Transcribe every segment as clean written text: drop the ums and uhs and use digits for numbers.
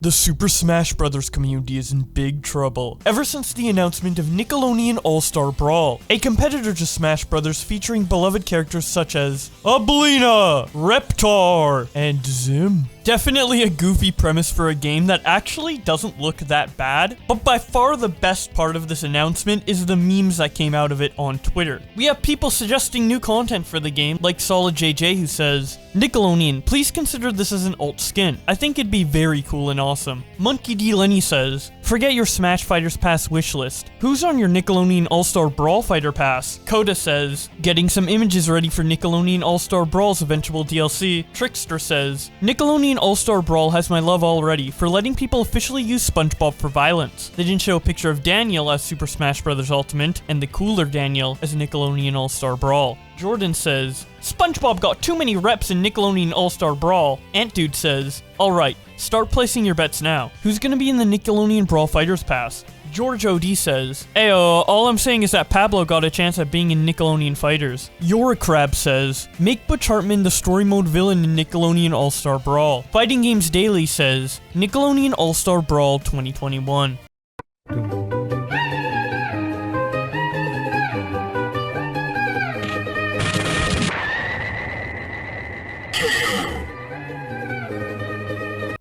The Super Smash Bros. Community is in big trouble ever since the announcement of Nickelodeon All-Star Brawl, a competitor to Smash Bros. Featuring beloved characters such as Abelina, Reptar, and Zim. Definitely a goofy premise for a game that actually doesn't look that bad, but by far the best part of this announcement is the memes that came out of it on Twitter. We have people suggesting new content for the game, like Solid JJ, who says, Nickelodeon, please consider this as an alt skin. I think it'd be very cool and awesome. Monkey D. Lenny says, forget your Smash Fighters Pass wishlist. Who's on your Nickelodeon All-Star Brawl Fighter Pass? Coda says, getting some images ready for Nickelodeon All-Star Brawl's eventual DLC. Trickster says, Nickelodeon All-Star Brawl has my love already for letting people officially use SpongeBob for violence. They didn't show a picture of Daniel as Super Smash Bros. Ultimate and the cooler Daniel as Nickelodeon All-Star Brawl. Jordan says, SpongeBob got too many reps in Nickelodeon All-Star Brawl. Ant Dude says, alright, start placing your bets now. Who's gonna be in the Nickelodeon Brawl Fighters Pass? George OD says, Ayo, all I'm saying is that Pablo got a chance at being in Nickelodeon Fighters. Yoracrab says, make Butch Hartman the story mode villain in Nickelodeon All-Star Brawl. Fighting Games Daily says, Nickelodeon All-Star Brawl 2021.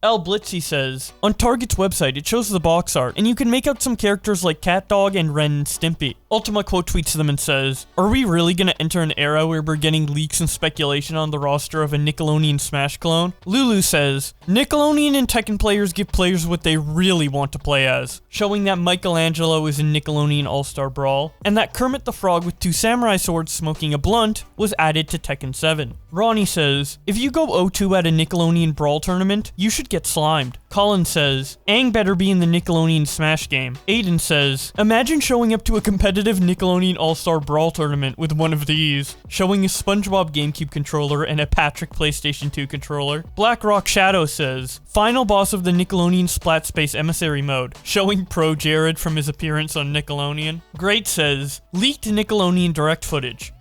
L Blitzy says, on Target's website it shows the box art, and you can make out some characters like CatDog and Ren and Stimpy. Ultima quote tweets them and says, are we really gonna enter an era where we're getting leaks and speculation on the roster of a Nickelodeon Smash clone? Lulu says, Nickelodeon and Tekken players give players what they really want to play as, showing that Michelangelo is in Nickelodeon All-Star Brawl, and that Kermit the Frog with 2 samurai swords smoking a blunt was added to Tekken 7. Ronnie says, if you go 0-2 at a Nickelodeon Brawl tournament, you should get slimed. Colin says, Aang better be in the Nickelodeon Smash game. Aiden says, imagine showing up to a competitive Nickelodeon All-Star Brawl tournament with one of these, showing a SpongeBob GameCube controller and a Patrick PlayStation 2 controller. Blackrock Shadow says, final boss of the Nickelodeon Splat Space Emissary mode, showing Pro Jared from his appearance on Nickelodeon. Great says, leaked Nickelodeon direct footage.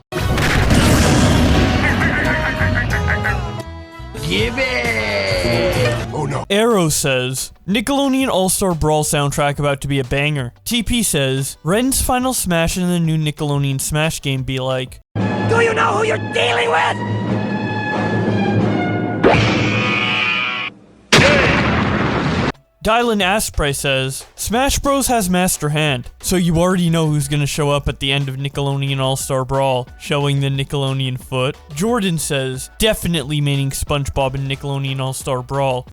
Give it! Oh no. Arrow says, Nickelodeon All-Star Brawl soundtrack about to be a banger. TP says, Ren's final smash in the new Nickelodeon Smash game be like, Do you know who you're dealing with? Dylan Asprey says, Smash Bros has Master Hand, so you already know who's gonna show up at the end of Nickelodeon All-Star Brawl, showing the Nickelodeon foot. Jordan says, definitely meaning SpongeBob in Nickelodeon All-Star Brawl.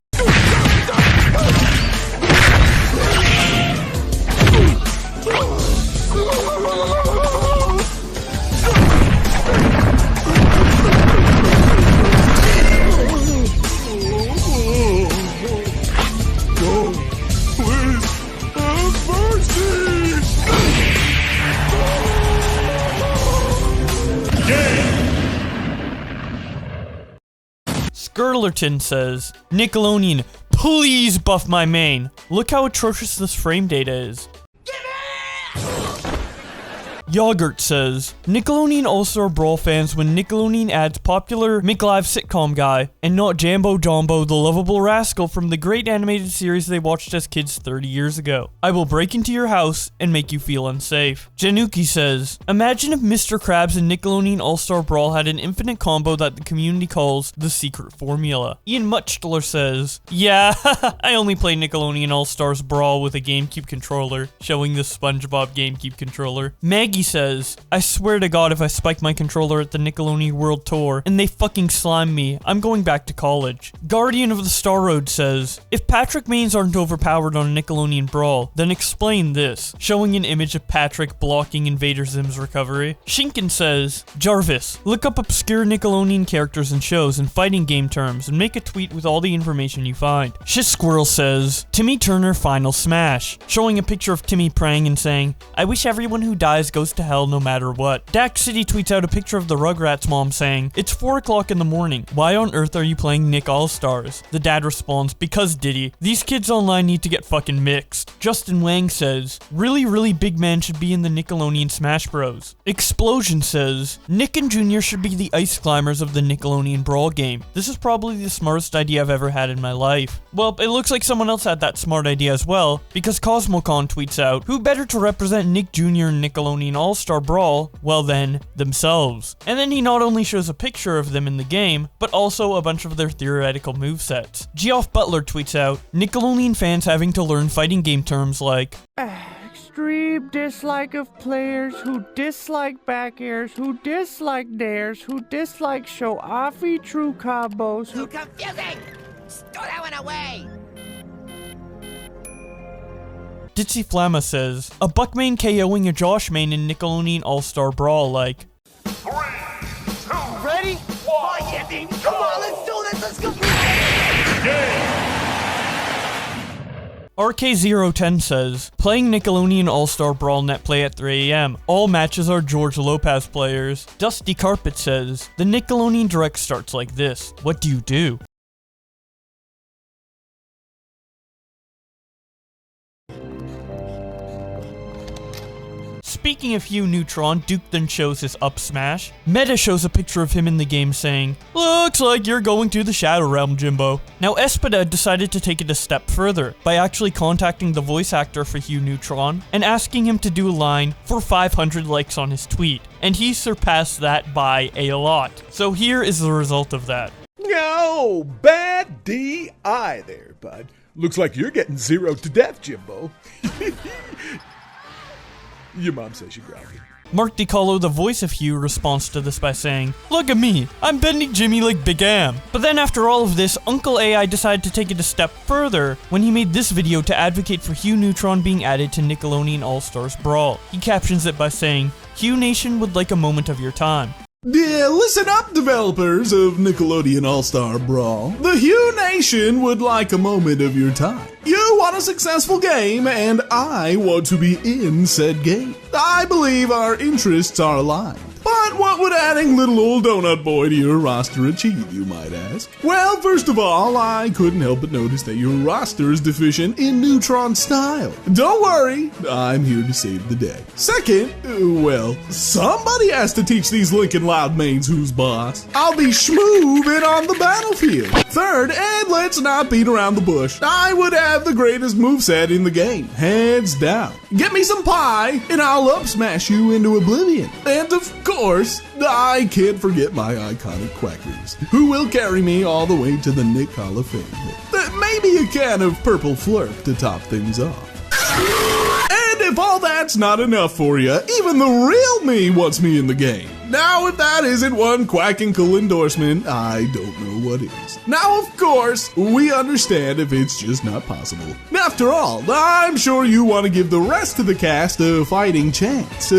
Skirlerton says, Nickelodeon, please buff my main. Look how atrocious this frame data is. Yogurt says, Nickelodeon All-Star Brawl fans when Nickelodeon adds popular McLive sitcom guy, and not Jambo Jumbo the lovable rascal from the great animated series they watched as kids 30 years ago. I will break into your house and make you feel unsafe. Januki says, imagine if Mr. Krabs and Nickelodeon All-Star Brawl had an infinite combo that the community calls the secret formula. Ian Muchtler says, yeah, I only play Nickelodeon All-Stars Brawl with a GameCube controller, showing the SpongeBob GameCube controller. Maggie says, I swear to God if I spike my controller at the Nickelodeon World Tour and they fucking slime me, I'm going back to college. Guardian of the Star Road says, if Patrick mains aren't overpowered on Nickelodeon Brawl, then explain this, showing an image of Patrick blocking Invader Zim's recovery. Shinken says, Jarvis, look up obscure Nickelodeon characters and shows in fighting game terms and make a tweet with all the information you find. Shiz Squirrel says, Timmy Turner final smash, showing a picture of Timmy praying and saying, I wish everyone who dies goes goes to hell no matter what. Dax City tweets out a picture of the Rugrats mom saying, "It's 4 o'clock in the morning. Why on earth are you playing Nick All-Stars?" The dad responds, "Because Diddy. These kids online need to get fucking mixed." Justin Wang says, "Really big man should be in the Nickelodeon Smash Bros." Explosion says, "Nick and Junior should be the ice climbers of the Nickelodeon Brawl game. This is probably the smartest idea I've ever had in my life." Well, it looks like someone else had that smart idea as well, because CosmoCon tweets out, "Who better to represent Nick Jr. in Nickelodeon All-Star Brawl? Well then, themselves." And then he not only shows a picture of them in the game, but also a bunch of their theoretical movesets. Geoff Butler tweets out, "Nickelodeon fans having to learn fighting game terms like extreme dislike of players who dislike back airs, who dislike dares, who dislike show-offy true combos, Too confusing! Throw that one away! Ditzy Flamma says, "A Buckmain KOing a Josh main in Nickelodeon All-Star Brawl like." 3, 2, ready? 1! Oh, yeah, Dean. Come on, let's do this! Let's go! RK010 says, "Playing Nickelodeon All-Star Brawl net play at 3 AM. All matches are George Lopez players." Dusty Carpet says, "The Nickelodeon Direct starts like this. What do you do?" Speaking of Hugh Neutron, Duke then shows his up smash. Meta shows a picture of him in the game saying, "Looks like you're going to the Shadow Realm, Jimbo." Now Espada decided to take it a step further by actually contacting the voice actor for Hugh Neutron and asking him to do a line for 500 likes on his tweet. And he surpassed that by a lot. So here is the result of that. No, bad DI there, bud. Looks like you're getting 0 to death, Jimbo. Your mom says you grabbed it. Mark DiCarlo, the voice of Hugh, responds to this by saying, "Look at me, I'm bending Jimmy like Big Am." But then after all of this, Uncle AI decided to take it a step further when he made this video to advocate for Hugh Neutron being added to Nickelodeon All-Stars Brawl. He captions it by saying, "Hugh Nation would like a moment of your time." Yeah, listen up, developers of Nickelodeon All-Star Brawl. The Hugh Nation would like a moment of your time. You want a successful game, and I want to be in said game. I believe our interests are aligned. But what would adding little old donut boy to your roster achieve, you might ask? Well, first of all, I couldn't help but notice that your roster is deficient in Neutron style. Don't worry, I'm here to save the day. Second, well, somebody has to teach these Lincoln Loud mains who's boss. I'll be schmoovin' on the battlefield. Third, and let's not beat around the bush, I would have the greatest moveset in the game, hands down. Get me some pie, and I'll up smash you into oblivion. And of course, I can't forget my iconic quackers, who will carry me all the way to the Nick Hall of Fame. Maybe a can of purple flurp to top things off. And if all that's not enough for you, even the real me wants me in the game. Now, if that isn't one quackinkle endorsement, I don't know what is. Now, of course, we understand if it's just not possible. After all, I'm sure you want to give the rest of the cast a fighting chance.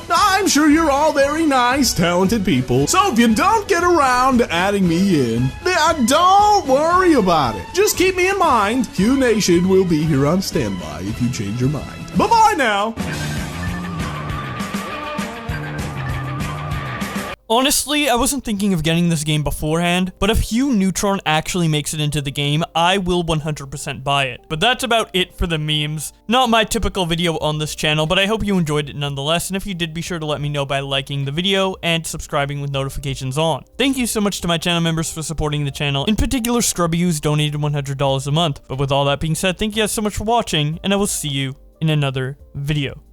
I'm sure you're all very nice, talented people, so if you don't get around to adding me in, then don't worry about it. Just keep me in mind. Hugh Nation will be here on standby if you change your mind. Bye-bye now. Honestly, I wasn't thinking of getting this game beforehand, but if Hugh Neutron actually makes it into the game, I will 100% buy it. But that's about it for the memes. Not my typical video on this channel, but I hope you enjoyed it nonetheless, and if you did, be sure to let me know by liking the video and subscribing with notifications on. Thank you so much to my channel members for supporting the channel, in particular Scrubby, who's donated $100 a month. But with all that being said, thank you guys so much for watching, and I will see you in another video.